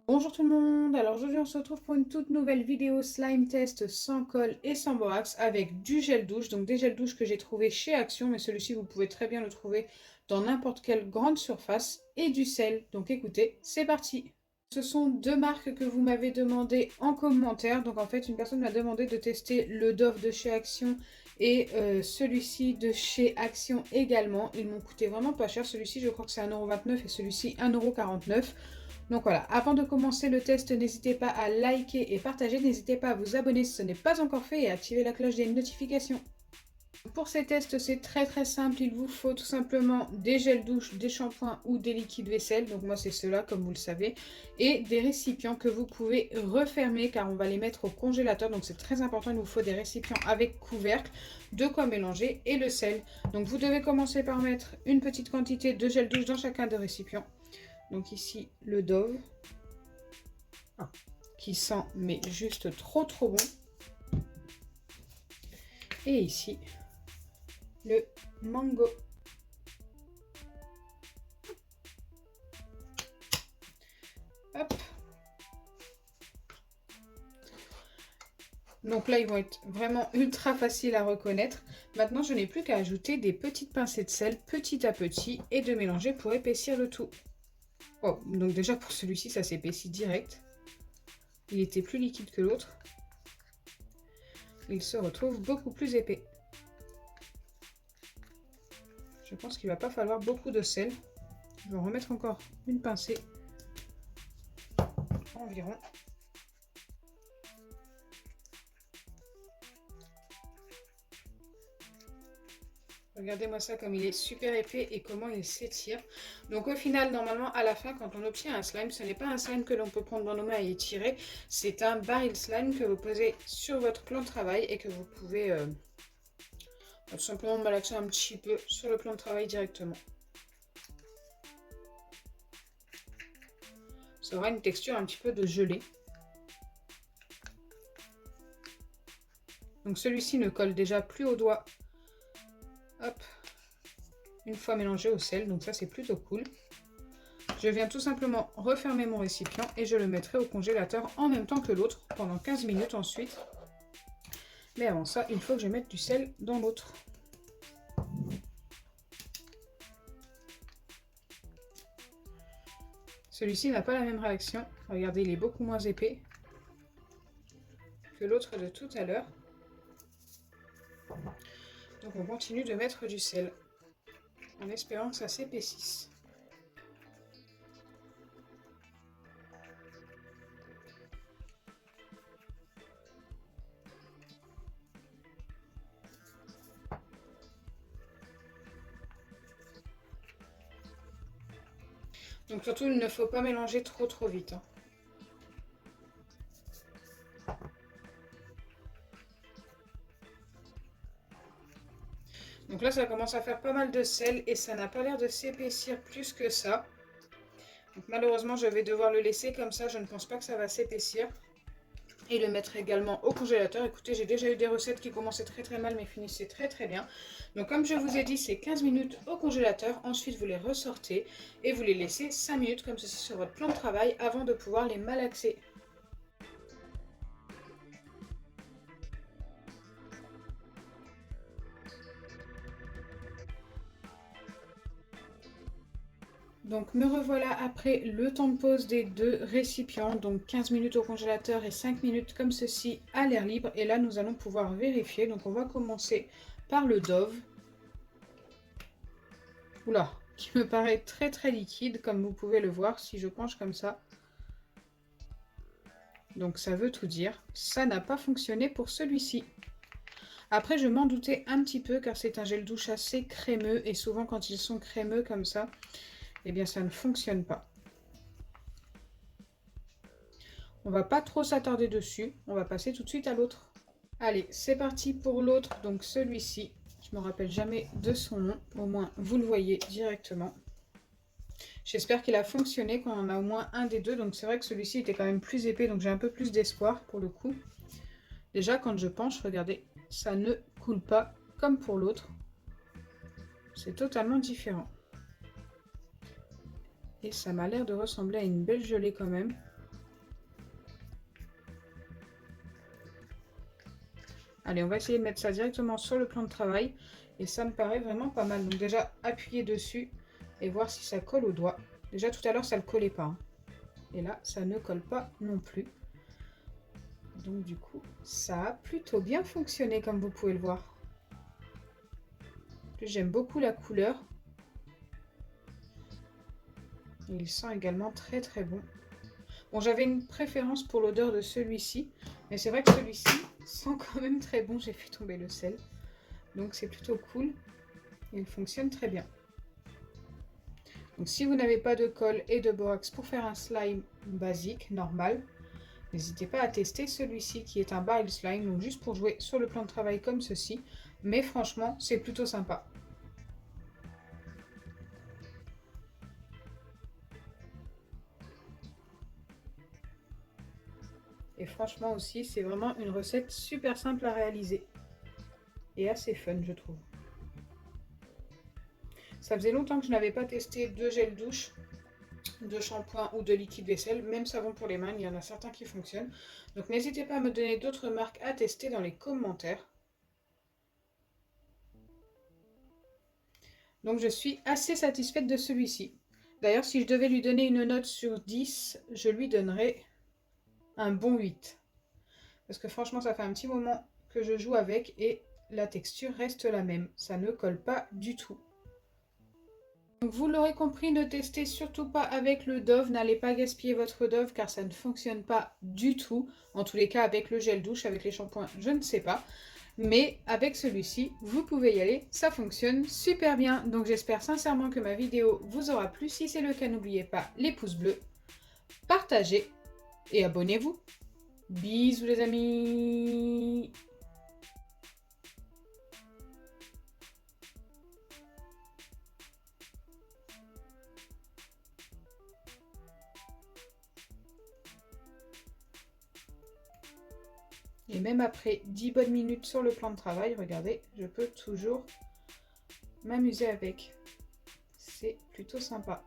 Bonjour tout le monde, alors aujourd'hui on se retrouve pour une toute nouvelle vidéo slime test sans colle et sans borax avec du gel douche, donc des gels douche que j'ai trouvé chez Action, mais celui-ci vous pouvez très bien le trouver dans n'importe quelle grande surface, et du sel, donc écoutez, c'est parti. Ce sont deux marques que vous m'avez demandé en commentaire, donc en fait une personne m'a demandé de tester le Dove de chez Action et celui-ci de chez Action également. Ils m'ont coûté vraiment pas cher, celui-ci je crois que c'est 1,29€ et celui-ci 1,49€. Donc voilà, avant de commencer le test, n'hésitez pas à liker et partager, n'hésitez pas à vous abonner si ce n'est pas encore fait et à activer la cloche des notifications. Pour ces tests, c'est très simple, il vous faut tout simplement des gels douche, des shampoings ou des liquides vaisselle, donc moi c'est cela comme vous le savez, et des récipients que vous pouvez refermer car on va les mettre au congélateur, donc c'est très important, il vous faut des récipients avec couvercle, de quoi mélanger et le sel. Donc vous devez commencer par mettre une petite quantité de gel douche dans chacun des récipients. Donc ici, le Dove, qui sent mais juste trop bon. Et ici, le mango. Hop. Donc là, ils vont être vraiment ultra faciles à reconnaître. Maintenant, je n'ai plus qu'à ajouter des petites pincées de sel petit à petit et de mélanger pour épaissir le tout. Oh, donc déjà pour celui-ci, ça s'épaissit direct. Il était plus liquide que l'autre. Il se retrouve beaucoup plus épais. Je pense qu'il ne va pas falloir beaucoup de sel. Je vais en remettre encore une pincée environ. Regardez-moi ça comme il est super épais et comment il s'étire. Donc au final, normalement, à la fin, quand on obtient un slime, ce n'est pas un slime que l'on peut prendre dans nos mains et étirer. C'est un baril slime que vous posez sur votre plan de travail et que vous pouvez tout simplement malaxer un petit peu sur le plan de travail directement. Ça aura une texture un petit peu de gelée. Donc celui-ci ne colle déjà plus au doigt. Hop, une fois mélangé au sel, donc ça c'est plutôt cool. Je viens tout simplement refermer mon récipient et je le mettrai au congélateur en même temps que l'autre pendant 15 minutes ensuite. Mais avant ça, il faut que je mette du sel dans l'autre. Celui-ci n'a pas la même réaction. Regardez, il est beaucoup moins épais que l'autre de tout à l'heure. Donc on continue de mettre du sel en espérant que ça s'épaississe. Donc surtout, il ne faut pas mélanger trop vite. Donc là, ça commence à faire pas mal de sel et ça n'a pas l'air de s'épaissir plus que ça. Donc malheureusement, je vais devoir le laisser comme ça. Je ne pense pas que ça va s'épaissir. Et le mettre également au congélateur. Écoutez, j'ai déjà eu des recettes qui commençaient très mal mais finissaient très bien. Donc comme je vous ai dit, c'est 15 minutes au congélateur. Ensuite, vous les ressortez et vous les laissez 5 minutes comme ceci sur votre plan de travail avant de pouvoir les malaxer. Donc me revoilà après le temps de pause des deux récipients, donc 15 minutes au congélateur et 5 minutes comme ceci à l'air libre. Et là nous allons pouvoir vérifier, donc on va commencer par le Dove. Oula, qui me paraît très liquide comme vous pouvez le voir si je penche comme ça. Donc ça veut tout dire, ça n'a pas fonctionné pour celui-ci. Après je m'en doutais un petit peu car c'est un gel douche assez crémeux et souvent quand ils sont crémeux comme ça, eh bien ça ne fonctionne pas. On va pas trop s'attarder dessus, on va passer tout de suite à l'autre. Allez, c'est parti pour l'autre, donc celui-ci. Je me rappelle jamais de son nom, au moins vous le voyez directement. J'espère qu'il a fonctionné, qu'on en a au moins un des deux, donc c'est vrai que celui-ci était quand même plus épais, donc j'ai un peu plus d'espoir pour le coup. Déjà quand je penche, regardez, ça ne coule pas comme pour l'autre. C'est totalement différent. Et ça m'a l'air de ressembler à une belle gelée quand même. Allez, on va essayer de mettre ça directement sur le plan de travail. Et ça me paraît vraiment pas mal. Donc déjà, appuyer dessus et voir si ça colle au doigt. Déjà, tout à l'heure, ça ne le collait pas, hein. Et là, ça ne colle pas non plus. Donc du coup, ça a plutôt bien fonctionné, comme vous pouvez le voir. J'aime beaucoup la couleur. Et il sent également très très bon. Bon, j'avais une préférence pour l'odeur de celui-ci. Mais c'est vrai que celui-ci sent quand même très bon. J'ai fait tomber le sel. Donc c'est plutôt cool. Il fonctionne très bien. Donc si vous n'avez pas de colle et de borax pour faire un slime basique, normal, n'hésitez pas à tester celui-ci qui est un barrel slime, donc juste pour jouer sur le plan de travail comme ceci. Mais franchement, c'est plutôt sympa. Et franchement aussi, c'est vraiment une recette super simple à réaliser. Et assez fun, je trouve. Ça faisait longtemps que je n'avais pas testé de gel douche, de shampoing ou de liquide vaisselle, même savon pour les mains, il y en a certains qui fonctionnent. Donc n'hésitez pas à me donner d'autres marques à tester dans les commentaires. Donc je suis assez satisfaite de celui-ci. D'ailleurs, si je devais lui donner une note sur 10, je lui donnerais un bon 8. Parce que franchement, ça fait un petit moment que je joue avec et la texture reste la même. Ça ne colle pas du tout. Donc vous l'aurez compris, ne testez surtout pas avec le Dove. N'allez pas gaspiller votre Dove car ça ne fonctionne pas du tout. En tous les cas, avec le gel douche, avec les shampoings, je ne sais pas. Mais avec celui-ci, vous pouvez y aller, ça fonctionne super bien. Donc j'espère sincèrement que ma vidéo vous aura plu. Si c'est le cas, n'oubliez pas les pouces bleus, partagez et abonnez-vous. Bisous les amis! Et même après 10 bonnes minutes sur le plan de travail, regardez, je peux toujours m'amuser avec. C'est plutôt sympa.